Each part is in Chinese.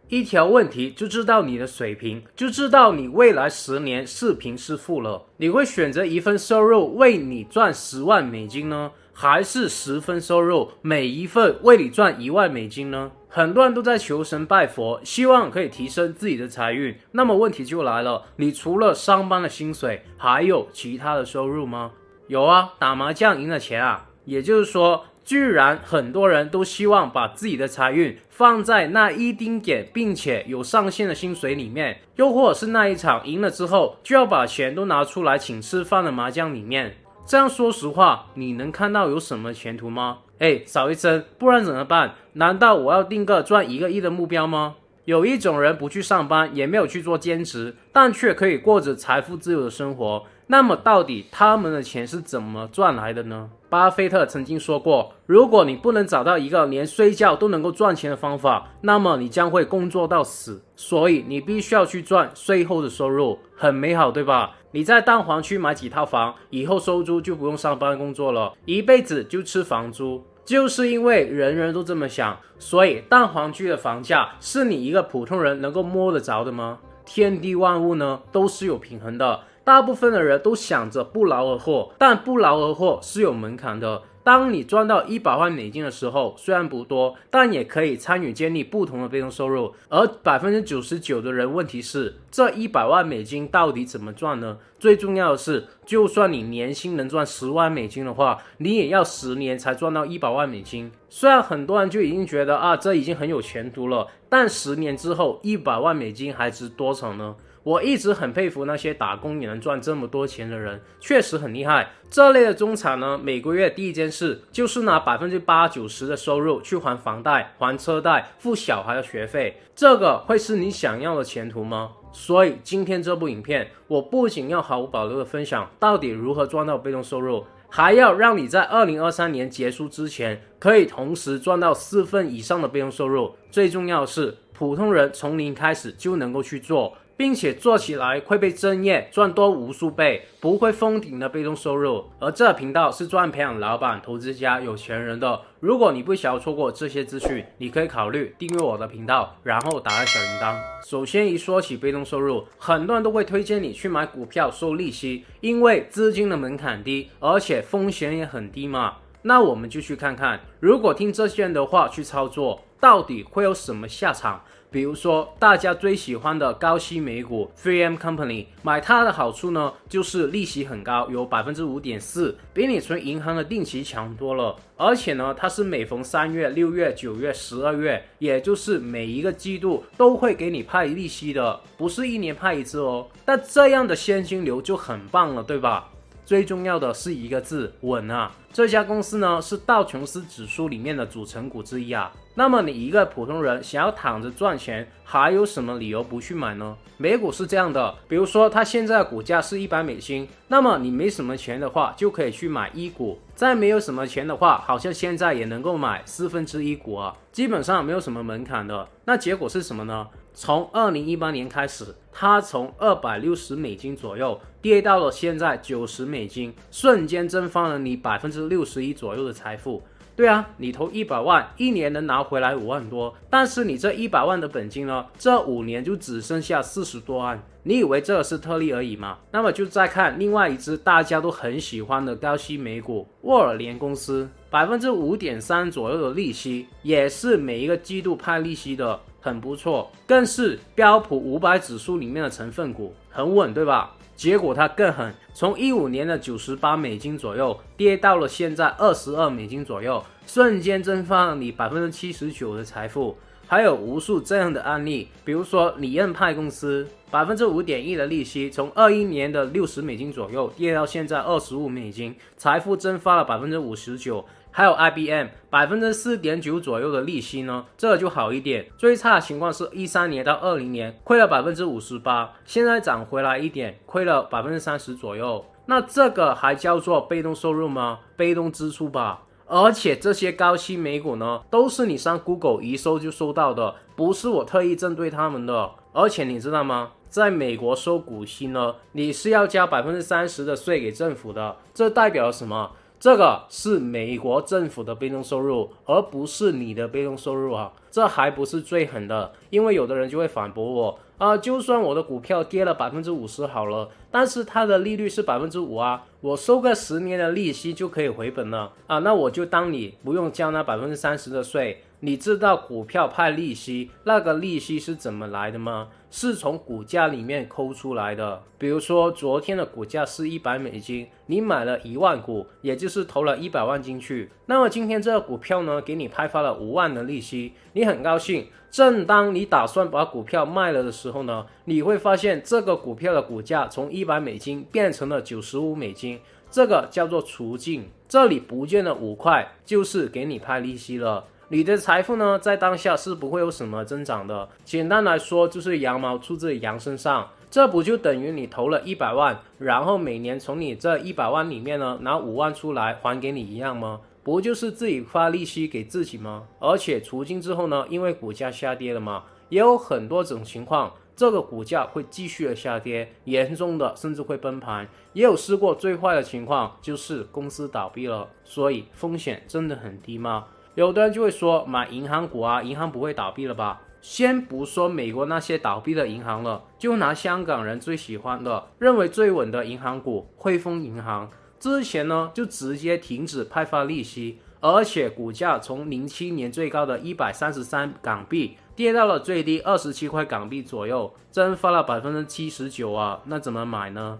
一条问题就知道你的水平，就知道你未来10年是贫是富了。你会选择一份收入为你赚10万美金呢，还是10份收入每一份为你赚1万美金呢？很多人都在求神拜佛，希望可以提升自己的财运。那么问题就来了，你除了上班的薪水，还有其他的收入吗？有啊，打麻将赢了钱啊。也就是说，居然很多人都希望把自己的财运放在那一丁点并且有上限的薪水里面，又或者是那一场赢了之后就要把钱都拿出来请吃饭的麻将里面。这样说实话，你能看到有什么前途吗？少一针，不然怎么办？难道我要定个赚1个亿的目标吗？有一种人不去上班，也没有去做兼职，但却可以过着财富自由的生活。那么到底他们的钱是怎么赚来的呢？巴菲特曾经说过，如果你不能找到一个连睡觉都能够赚钱的方法，那么你将会工作到死。所以你必须要去赚税后的收入，很美好对吧？你在蛋黄区买几套房，以后收租就不用上班工作了，一辈子就吃房租。就是因为人人都这么想，所以蛋黄区的房价是你一个普通人能够摸得着的吗？天地万物呢都是有平衡的，大部分的人都想着不劳而获，但不劳而获是有门槛的。当你赚到100万美金的时候，虽然不多，但也可以参与建立不同的被动收入。而99%的人问题是，这100万美金到底怎么赚呢？最重要的是，就算你年薪能赚10万美金的话，你也要10年才赚到100万美金。虽然很多人就已经觉得这已经很有前途了，但10年之后100万美金还值多少呢？我一直很佩服那些打工也能赚这么多钱的人，确实很厉害。这类的中产呢，每个月第一件事就是拿80%-90%的收入去还房贷、还车贷、付小孩的学费。这个会是你想要的前途吗？所以今天这部影片，我不仅要毫无保留的分享到底如何赚到被动收入，还要让你在2023年结束之前，可以同时赚到4份以上的被动收入。最重要的是，普通人从零开始就能够去做，并且做起来会被正业赚多无数倍，不会封顶的被动收入。而这频道是专门培养老板、投资家、有钱人的。如果你不想要错过这些资讯，你可以考虑订阅我的频道，然后打开小铃铛。首先一说起被动收入，很多人都会推荐你去买股票收利息，因为资金的门槛低，而且风险也很低嘛。那我们就去看看，如果听这些人的话去操作，到底会有什么下场。比如说大家最喜欢的高息美股 3M Company， 买它的好处呢，就是利息很高，有 5.4%， 比你存银行的定期强多了。而且呢，它是每逢3月、6月、9月、12月，也就是每一个季度都会给你派利息的，不是1年派一次哦。那这样的现金流就很棒了，对吧？最重要的是一个字，稳啊！这家公司呢是道琼斯指数里面的组成股之一啊。那么你一个普通人想要躺着赚钱，还有什么理由不去买呢？美股是这样的，比如说它现在的股价是100美金，那么你没什么钱的话，就可以去买1股。再没有什么钱的话，好像现在也能够买1/4股啊，基本上没有什么门槛的。那结果是什么呢？从2018年开始，它从260美金左右跌到了现在90美金，瞬间蒸发了你61%左右的财富。对啊，你投100万，一年能拿回来5万多，但是你这100万的本金呢，这5年就只剩下40多万。你以为这是特例而已吗？那么就再看另外一只大家都很喜欢的高息美股沃尔联公司，5.3%左右的利息，也是每一个季度派利息的，很不错，更是标普500指数里面的成分股，很稳对吧？结果它更狠，从15年的98美金左右跌到了现在22美金左右，瞬间蒸发了你79%的财富。还有无数这样的案例，比如说里恩派公司5.1%的利息，从21年的60美金左右跌到现在25美金，财富蒸发了59%。还有 IBM 4.9% 左右的利息呢，这就好一点。最差的情况是13年到20年亏了58%，现在涨回来一点，亏了30%左右。那这个还叫做被动收入吗？被动支出吧。而且这些高息美股呢，都是你上 Google 一搜就搜到的，不是我特意针对他们的。而且你知道吗？在美国收股息呢，你是要交30%的税给政府的。这代表了什么？这个是美国政府的被动收入，而不是你的被动收入啊。这还不是最狠的，因为有的人就会反驳我就算我的股票跌了50%好了，但是它的利率是5%啊，我收个10年的利息就可以回本了那我就当你不用交那30%的税。你知道股票派利息，那个利息是怎么来的吗？是从股价里面抠出来的。比如说昨天的股价是$100，你买了1万股，也就是投了100万进去。那么今天这个股票呢，给你派发了5万的利息，你很高兴。正当你打算把股票卖了的时候呢，你会发现这个股票的股价从$100变成了$95，这个叫做除净。这里不见了5块，就是给你派利息了。你的财富呢，在当下是不会有什么增长的。简单来说，就是羊毛出自羊身上，这不就等于你投了100万，然后每年从你这100万里面呢，拿5万出来还给你一样吗？不就是自己发利息给自己吗？而且除净之后呢，因为股价下跌了嘛，也有很多种情况，这个股价会继续的下跌，严重的甚至会崩盘。也有试过最坏的情况，就是公司倒闭了。所以风险真的很低吗？有的人就会说买银行股银行不会倒闭了吧？先不说美国那些倒闭的银行了，就拿香港人最喜欢的、认为最稳的银行股汇丰银行，之前呢就直接停止派发利息，而且股价从07年最高的133港币跌到了最低27块港币左右，蒸发了79%那怎么买呢？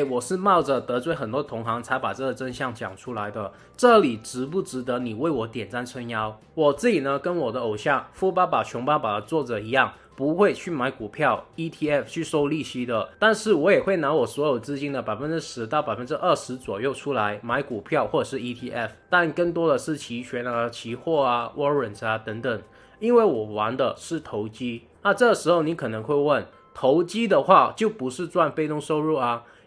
我是冒着得罪很多同行才把这个真相讲出来的，这里值不值得你为我点赞撑腰？我自己呢，跟我的偶像《富爸爸穷爸爸》的作者一样，不会去买股票 ETF 去收利息的，但是我也会拿我所有资金的10%到20%左右出来买股票或者是 ETF， 但更多的是期权期货warrants 等等，因为我玩的是投机。这个时候你可能会问，投机的话就不是赚被动收入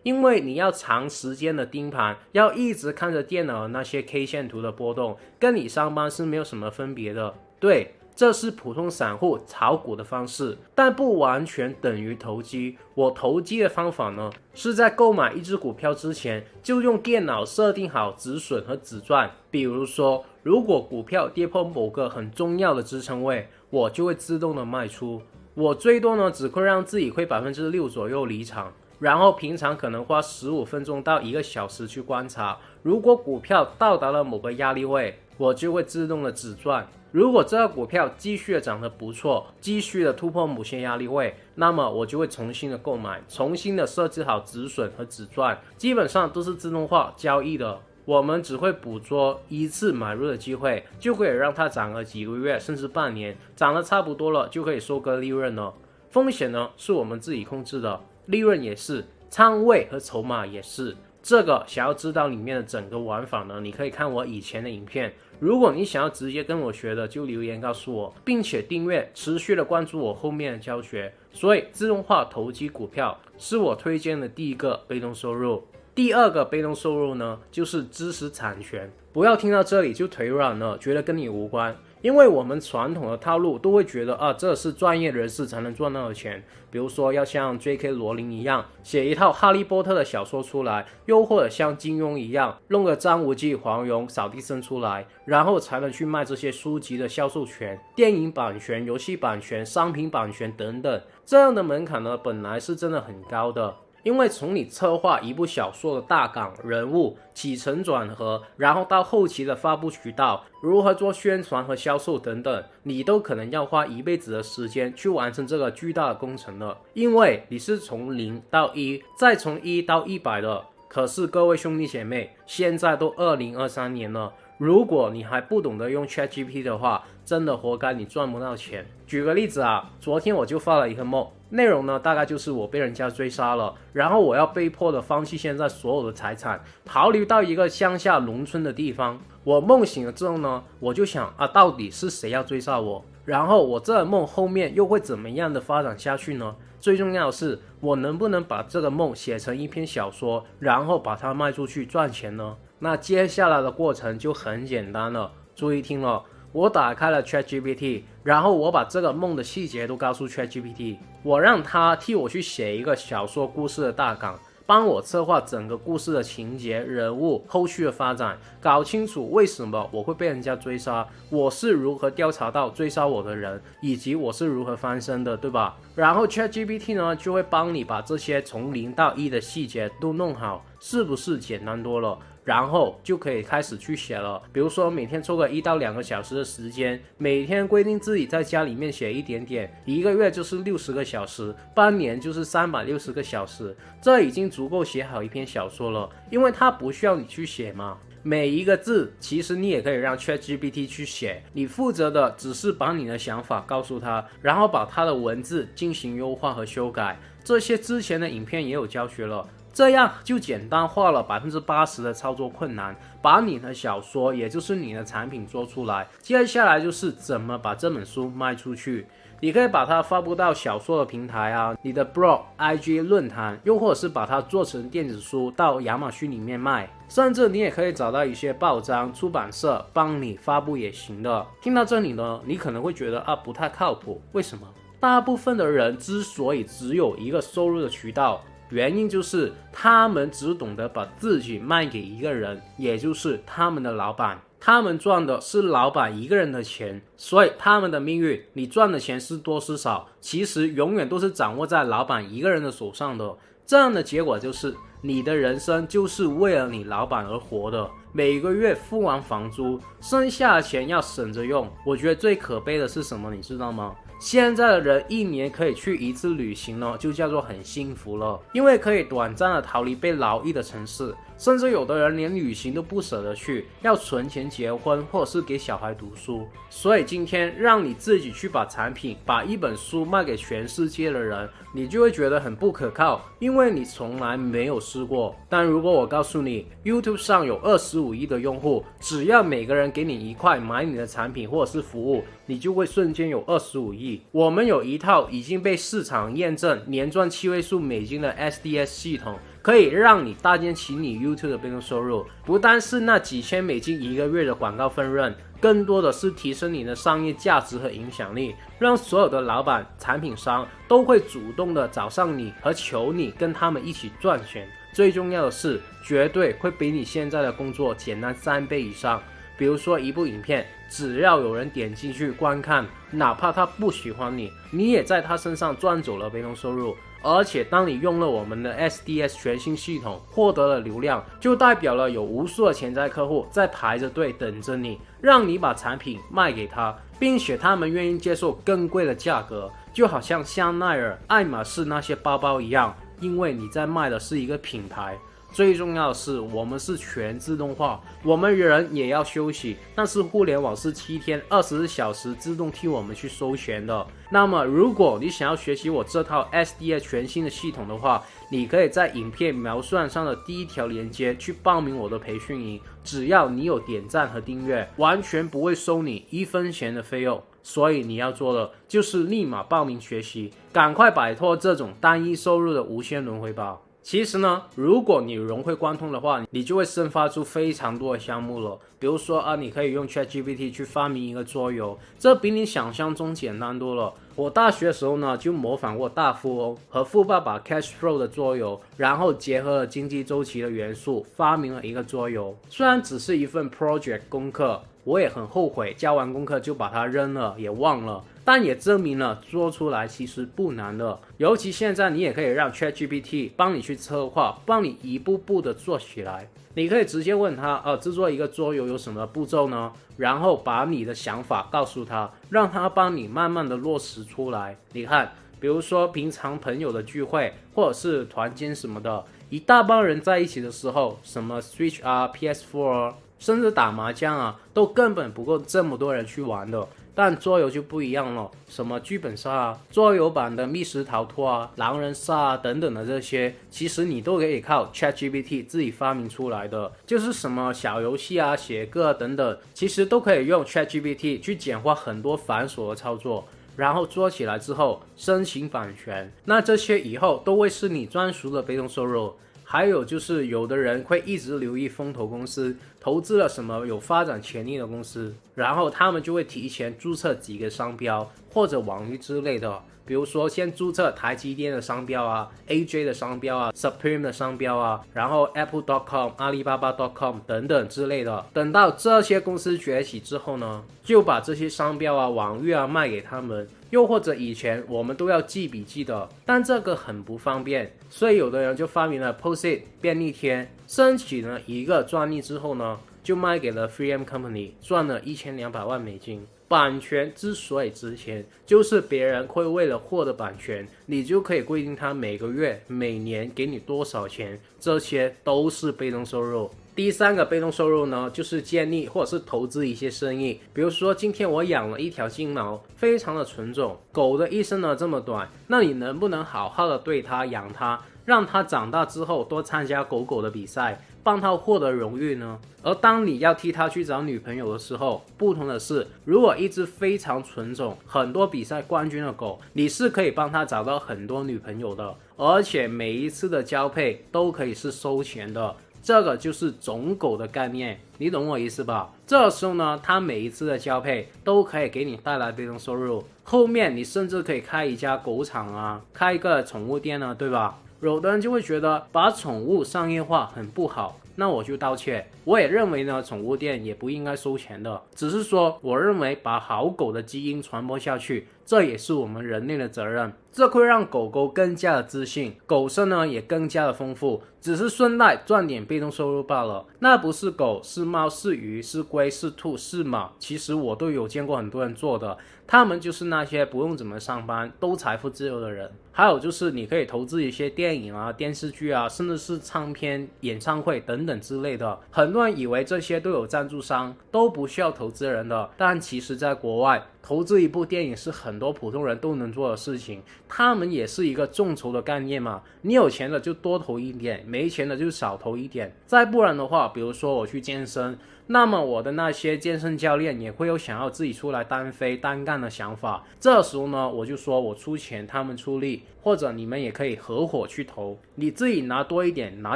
因为你要长时间的盯盘，要一直看着电脑那些 K 线图的波动，跟你上班是没有什么分别的。对，这是普通散户炒股的方式，但不完全等于投机。我投机的方法呢，是在购买一只股票之前，就用电脑设定好止损和止赚。比如说，如果股票跌破某个很重要的支撑位，我就会自动的卖出。我最多呢，只会让自己亏6%左右离场。然后平常可能花15分钟到1个小时去观察，如果股票到达了某个压力位，我就会自动的止赚。如果这个股票继续的涨得不错，继续的突破某些压力位，那么我就会重新的购买，重新的设置好止损和止赚，基本上都是自动化交易的。我们只会捕捉一次买入的机会，就可以让它涨个几个月甚至半年，涨得差不多了就可以收割利润了。风险呢是我们自己控制的，利润也是，仓位和筹码也是。这个想要知道里面的整个玩法呢，你可以看我以前的影片。如果你想要直接跟我学的，就留言告诉我，并且订阅，持续的关注我后面的教学。所以自动化投机股票是我推荐的第一个被动收入。第二个被动收入呢，就是知识产权。不要听到这里就腿软了，觉得跟你无关。因为我们传统的套路都会觉得这是专业人士才能赚到的钱，比如说要像 J.K. 罗琳一样写一套哈利波特的小说出来，又或者像金庸一样弄个张无忌、黄蓉、扫地僧出来，然后才能去卖这些书籍的销售权、电影版权、游戏版权、商品版权等等。这样的门槛呢，本来是真的很高的。因为从你策划一部小说的大纲、人物、起承转合，然后到后期的发布渠道，如何做宣传和销售等等，你都可能要花一辈子的时间去完成这个巨大的工程了。因为你是从0到1，再从1到100的。可是各位兄弟姐妹，现在都2023年了，如果你还不懂得用 ChatGPT 的话，真的活该你赚不到钱。举个例子昨天我就发了一个梦，内容呢大概就是我被人家追杀了，然后我要被迫的放弃现在所有的财产，逃离到一个乡下农村的地方。我梦醒了之后呢，我就想到底是谁要追杀我？然后我这个梦后面又会怎么样的发展下去呢？最重要的是，我能不能把这个梦写成一篇小说，然后把它卖出去赚钱呢？那接下来的过程就很简单了，注意听了。我打开了 ChatGPT， 然后我把这个梦的细节都告诉 ChatGPT， 我让它替我去写一个小说故事的大纲，帮我策划整个故事的情节、人物、后续的发展，搞清楚为什么我会被人家追杀，我是如何调查到追杀我的人，以及我是如何翻身的，对吧？然后 ChatGPT 呢就会帮你把这些从0到1的细节都弄好，是不是简单多了？然后就可以开始去写了，比如说每天抽个1到2个小时的时间，每天规定自己在家里面写一点点，1个月就是60个小时，半年就是360个小时，这已经足够写好一篇小说了，因为它不需要你去写嘛。每一个字其实你也可以让 ChatGPT 去写，你负责的只是把你的想法告诉他，然后把他的文字进行优化和修改，这些之前的影片也有教学了，这样就简单化了80%的操作困难，把你的小说也就是你的产品做出来。接下来就是怎么把这本书卖出去，你可以把它发布到小说的平台啊，你的 blog、IG 论坛，又或者是把它做成电子书到亚马逊里面卖，甚至你也可以找到一些报章、出版社帮你发布也行的。听到这里呢，你可能会觉得不太靠谱，为什么？大部分的人之所以只有一个收入的渠道，原因就是他们只懂得把自己卖给一个人，也就是他们的老板，他们赚的是老板一个人的钱，所以他们的命运，你赚的钱是多是少，其实永远都是掌握在老板一个人的手上的。这样的结果就是你的人生就是为了你老板而活的，每个月付完房租，剩下的钱要省着用。我觉得最可悲的是什么，你知道吗？现在的人1年可以去1次旅行呢，就叫做很幸福了，因为可以短暂的逃离被劳役的城市，甚至有的人连旅行都不舍得去，要存钱结婚或者是给小孩读书。所以今天让你自己去把产品、把一本书卖给全世界的人，你就会觉得很不可靠，因为你从来没有试过。但如果我告诉你 YouTube 上有25亿的用户，只要每个人给你1块买你的产品或者是服务，你就会瞬间有25亿。我们有一套已经被市场验证年赚7位数美金的 SDS 系统，可以让你搭建起你 YouTube 的被动收入，不单是那几千美金1个月的广告分润，更多的是提升你的商业价值和影响力，让所有的老板、产品商都会主动的找上你和求你跟他们一起赚钱。最重要的是，绝对会比你现在的工作简单3倍以上。比如说一部影片，只要有人点进去观看，哪怕他不喜欢你，你也在他身上赚走了被动收入。而且当你用了我们的 SDS 全新系统，获得了流量，就代表了有无数的潜在客户在排着队等着你，让你把产品卖给他，并且他们愿意接受更贵的价格，就好像香奈儿、爱马仕那些包包一样，因为你在卖的是一个品牌。最重要的是，我们是全自动化，我们人也要休息，但是互联网是7天24小时自动替我们去收钱的。那么如果你想要学习我这套 SDS 全新的系统的话，你可以在影片描述栏上的第1条连接去报名我的培训营，只要你有点赞和订阅，完全不会收你1分钱的费用。所以你要做的就是立马报名学习，赶快摆脱这种单一收入的无限轮回吧。其实呢，如果你融会贯通的话，你就会生发出非常多的项目了。比如说你可以用 ChatGPT 去发明一个桌游，这比你想象中简单多了。我大学的时候呢，就模仿过大富翁和富爸爸 Cash Flow 的桌游，然后结合了经济周期的元素，发明了一个桌游。虽然只是一份 project 功课，我也很后悔交完功课就把它扔了，也忘了，但也证明了做出来其实不难的。尤其现在你也可以让 ChatGPT 帮你去策划，帮你一步步的做起来。你可以直接问他制作一个桌游有什么步骤呢？然后把你的想法告诉他，让他帮你慢慢的落实出来。你看，比如说平常朋友的聚会或者是团建什么的，一大帮人在一起的时候，什么 Switch PS4 甚至打麻将都根本不够这么多人去玩的。但桌游就不一样了，什么剧本杀桌游版的密室逃脱狼人杀等等的这些，其实你都可以靠 ChatGPT 自己发明出来的，就是什么小游戏写歌等等，其实都可以用 ChatGPT 去简化很多繁琐的操作，然后做起来之后申请版权，那这些以后都会是你专属的被动收入。还有就是有的人会一直留意风投公司投资了什么有发展潜力的公司，然后他们就会提前注册几个商标或者网域之类的，比如说先注册台积电的商标啊， AJ 的商标啊， Supreme 的商标啊，然后 Apple.com 阿里巴巴 .com 等等之类的。等到这些公司崛起之后呢，就把这些商标啊网域啊卖给他们，又或者以前我们都要记笔记的，但这个很不方便，所以有的人就发明了 Post-it 便利贴，申请了一个专利之后呢，就卖给了 3M Company， 赚了1200万美金。版权之所以值钱，就是别人会为了获得版权，你就可以规定他每个月、每年给你多少钱，这些都是被动收入。第三个被动收入呢，就是建立或者是投资一些生意。比如说今天我养了一条金毛，非常的纯种，狗的一生呢这么短，那你能不能好好的对它养它，让它长大之后多参加狗狗的比赛，帮它获得荣誉呢？而当你要替它去找女朋友的时候，不同的是，如果一只非常纯种、很多比赛冠军的狗，你是可以帮它找到很多女朋友的，而且每一次的交配都可以是收钱的。这个就是种狗的概念，你懂我意思吧？这时候呢，它每一次的交配都可以给你带来被动收入，后面你甚至可以开一家狗场啊，开一个宠物店啊，对吧？有的人就会觉得把宠物商业化很不好，那我就道歉。我也认为呢，宠物店也不应该收钱的，只是说我认为把好狗的基因传播下去，这也是我们人类的责任。这会让狗狗更加的自信，狗生呢也更加的丰富，只是顺带赚点被动收入罢了。那不是狗，是猫，是鱼，是龟，是兔，是马，其实我都有见过很多人做的，他们就是那些不用怎么上班都财富自由的人。还有就是你可以投资一些电影啊、电视剧啊，甚至是唱片、演唱会等等之类的。很多人以为这些都有赞助商，都不需要投资人的，但其实在国外投资一部电影是很多普通人都能做的事情，他们也是一个众筹的概念嘛。你有钱的就多投一点，没钱的就少投一点。再不然的话，比如说我去健身，那么我的那些健身教练也会有想要自己出来单飞单干的想法，这时候呢，我就说我出钱，他们出力，或者你们也可以合伙去投，你自己拿多一点，拿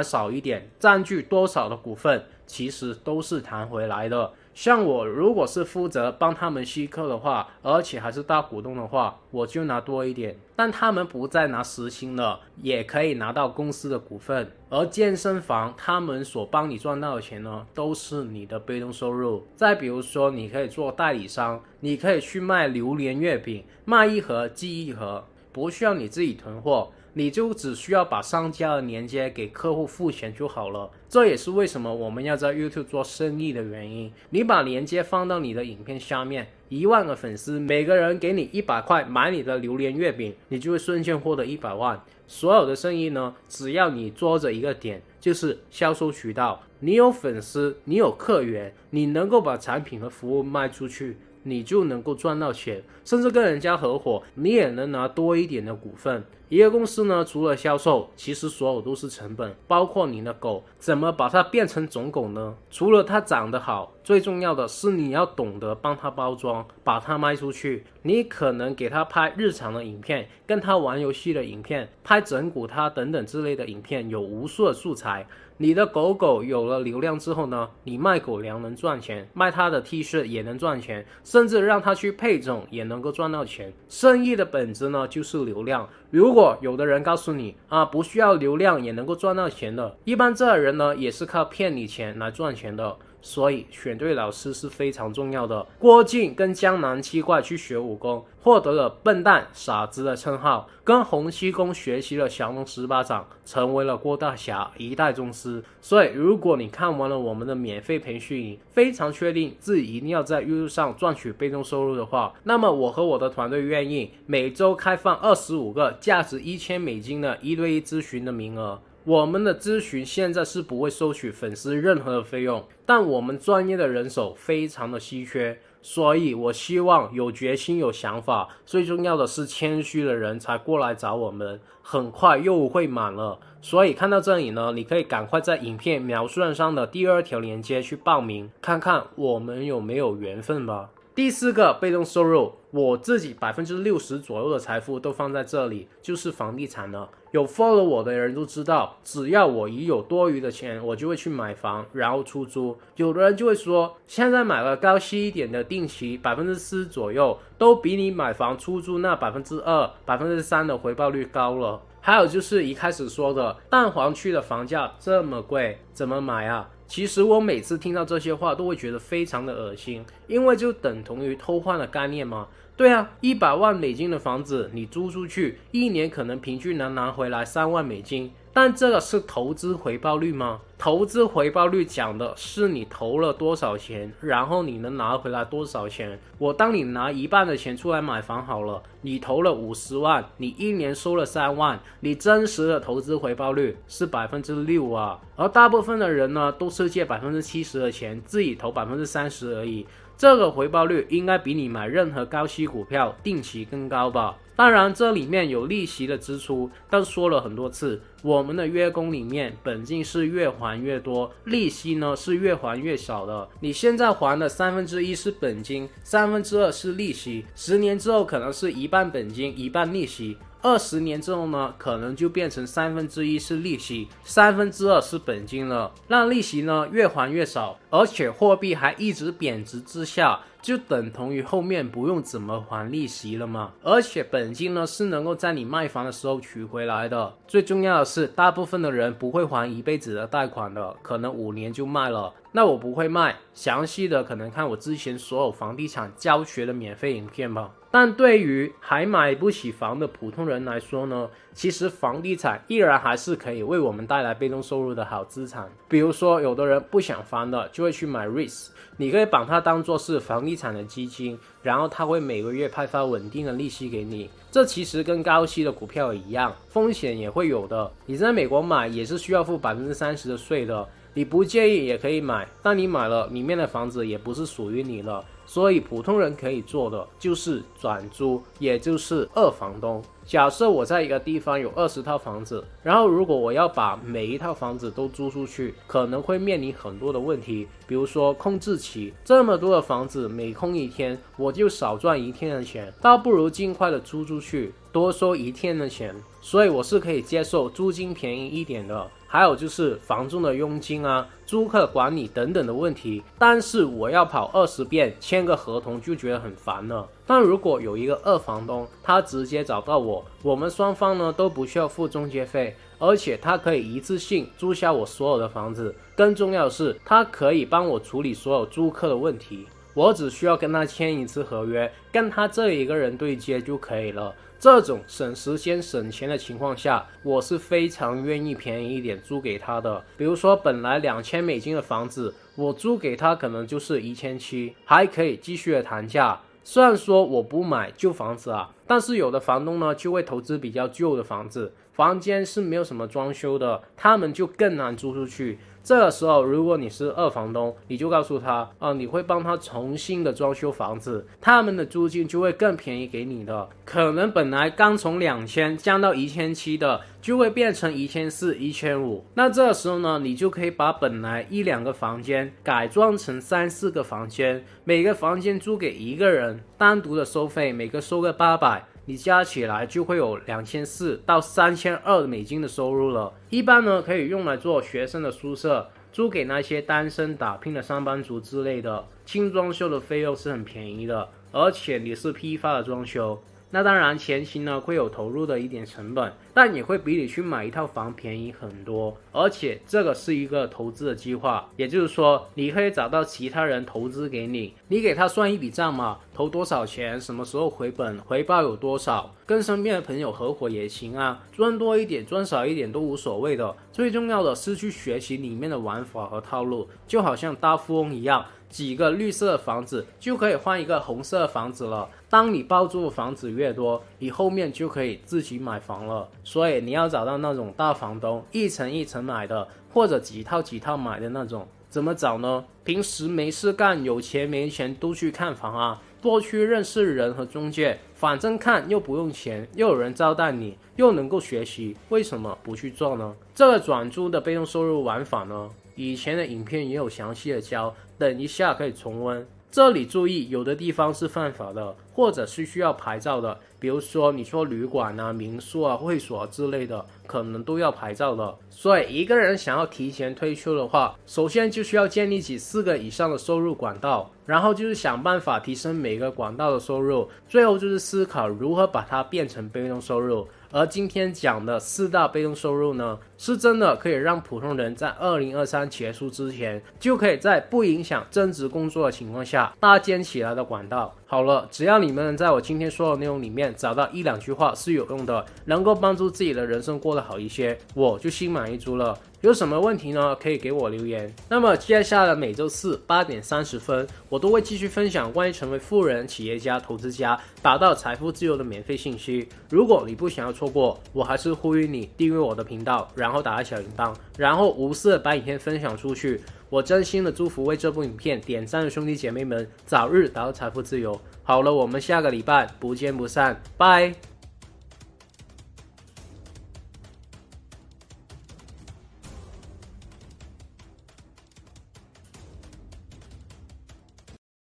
少一点，占据多少的股份，其实都是谈回来的。像我如果是负责帮他们吸客的话，而且还是大股东的话，我就拿多一点，但他们不再拿实薪了，也可以拿到公司的股份。而健身房他们所帮你赚到的钱呢，都是你的被动收入。再比如说你可以做代理商，你可以去卖榴莲月饼，卖一盒寄一盒，不需要你自己囤货，你就只需要把商家的链接给客户付钱就好了。这也是为什么我们要在 YouTube 做生意的原因。你把链接放到你的影片下面，1万个粉丝，每个人给你100块买你的榴莲月饼，你就会瞬间获得100万。所有的生意呢，只要你做着一个点，就是销售渠道。你有粉丝，你有客源，你能够把产品和服务卖出去，你就能够赚到钱，甚至跟人家合伙，你也能拿多一点的股份。一个公司呢，除了销售，其实所有都是成本，包括你的狗，怎么把它变成种狗呢？除了它长得好，最重要的是你要懂得帮它包装，把它卖出去。你可能给它拍日常的影片，跟它玩游戏的影片，拍整蛊它等等之类的影片，有无数的素材。你的狗狗有了流量之后呢，你卖狗粮能赚钱，卖它的 T 恤也能赚钱，甚至让它去配种也能够赚到钱。生意的本质呢，就是流量。如果有的人告诉你不需要流量也能够赚到钱的，一般这人呢也是靠骗你钱来赚钱的。所以选对老师是非常重要的。郭靖跟江南七怪去学武功，获得了笨蛋傻子的称号，跟洪七公学习了降龙18掌，成为了郭大侠一代宗师。所以如果你看完了我们的免费培训营，非常确定自己一定要在 YouTube 上赚取被动收入的话，那么我和我的团队愿意每周开放25个价值1000美金的1对1咨询的名额。我们的咨询现在是不会收取粉丝任何的费用，但我们专业的人手非常的稀缺，所以我希望有决心有想法，最重要的是谦虚的人才过来找我们，很快又会满了。所以看到这里呢，你可以赶快在影片描述上的第2条链接去报名，看看我们有没有缘分吧。第4个被动收入，我自己60%左右的财富都放在这里，就是房地产了。有 follow 我的人都知道，只要我一有多余的钱，我就会去买房，然后出租。有的人就会说，现在买了高息一点的定期4%左右，都比你买房出租那2%、3%的回报率高了。还有就是一开始说的，蛋黄区的房价这么贵，怎么买啊？其实我每次听到这些话都会觉得非常的恶心，因为就等同于偷换的概念嘛。对啊，100万美金的房子你租出去，一年可能平均能拿回来3万美金，但这个是投资回报率吗？投资回报率讲的是你投了多少钱，然后你能拿回来多少钱。我当你拿1半的钱出来买房好了，你投了50万，你一年收了3万，你真实的投资回报率是6%啊。而大部分的人呢，都是借70%的钱，自己投30%而已。这个回报率应该比你买任何高息股票定期更高吧。当然这里面有利息的支出，但说了很多次，我们的月供里面本金是越还越多，利息呢是越还越少的。你现在还的1/3是本金，2/3是利息，10年之后可能是1半本金1半利息，20年之后呢，可能就变成1/3是利息，2/3是本金了，让利息呢越还越少，而且货币还一直贬值之下，就等同于后面不用怎么还利息了嘛。而且本金呢是能够在你卖房的时候取回来的。最重要的是，大部分的人不会还一辈子的贷款的，可能5年就卖了。那我不会卖，详细的可能看我之前所有房地产教学的免费影片吧。但对于还买不起房的普通人来说呢，其实房地产依然还是可以为我们带来被动收入的好资产。比如说有的人不想房的就会去买 REITs， 你可以把它当作是房地产的基金，然后它会每个月派发稳定的利息给你。这其实跟高息的股票一样，风险也会有的。你在美国买也是需要付30%的税的，你不介意也可以买，但你买了里面的房子也不是属于你了。所以普通人可以做的就是转租，也就是二房东。假设我在一个地方有20套房子，然后如果我要把每一套房子都租出去，可能会面临很多的问题，比如说空置期，这么多的房子每空一天，我就少赚1天的钱，倒不如尽快的租出去，多收1天的钱。所以我是可以接受租金便宜一点的。还有就是房仲的佣金啊、租客管理等等的问题，但是我要跑20遍签个合同就觉得很烦了。但如果有一个二房东，他直接找到我，我们双方呢都不需要付中介费，而且他可以一次性租下我所有的房子，更重要的是他可以帮我处理所有租客的问题，我只需要跟他签一次合约，跟他这一个人对接就可以了。这种省时间省钱的情况下，我是非常愿意便宜一点租给他的。比如说本来$2000美金的房子，我租给他可能就是1700，还可以继续的谈价。虽然说我不买旧房子啊，但是有的房东呢就会投资比较旧的房子，房间是没有什么装修的，他们就更难租出去。这个时候如果你是二房东，你就告诉他你会帮他重新的装修房子，他们的租金就会更便宜给你的，可能本来刚从2000降到1700的，就会变成1400、1500。那这个时候呢，你就可以把本来1-2个房间改装成3-4个房间，每个房间租给一个人，单独的收费每个收个800，你加起来就会有2400到3200美金的收入了。一般呢可以用来做学生的宿舍，租给那些单身打拼的上班族之类的，轻装修的费用是很便宜的，而且你是批发的装修。那当然前期呢会有投入的一点成本，但也会比你去买一套房便宜很多。而且这个是一个投资的计划，也就是说你可以找到其他人投资给你，你给他算一笔账嘛，投多少钱，什么时候回本，回报有多少，跟身边的朋友合伙也行啊，赚多一点赚少一点都无所谓的。最重要的是去学习里面的玩法和套路，就好像大富翁一样，几个绿色的房子就可以换一个红色的房子了。当你包租的房子越多，你后面就可以自己买房了。所以你要找到那种大房东，一层一层买的，或者几套几套买的那种。怎么找呢？平时没事干，有钱没钱都去看房啊，多去认识人和中介，反正看又不用钱，又有人招待你，又能够学习，为什么不去做呢？这个转租的被动收入玩法呢，以前的影片也有详细的教，等一下可以重温。这里注意，有的地方是犯法的，或者是需要牌照的，比如说你说旅馆啊、民宿啊、会所之类的，可能都要牌照的。所以一个人想要提前退休的话，首先就需要建立起4个以上的收入管道，然后就是想办法提升每个管道的收入，最后就是思考如何把它变成被动收入。而今天讲的4大被动收入呢，是真的可以让普通人在2023结束之前，就可以在不影响正职工作的情况下搭建起来的管道。好了，只要你们能在我今天说的内容里面找到1-2句话是有用的，能够帮助自己的人生过得好一些，我就心满意足了。有什么问题呢？可以给我留言。那么接下来每周四8点30分，我都会继续分享关于成为富人、企业家、投资家、达到财富自由的免费信息。如果你不想要错过，我还是呼吁你订阅我的频道，然后打开小铃铛，然后无私的把影片分享出去。我真心的祝福为这部影片点赞的兄弟姐妹们早日达到财富自由。好了，我们下个礼拜不见不散，拜。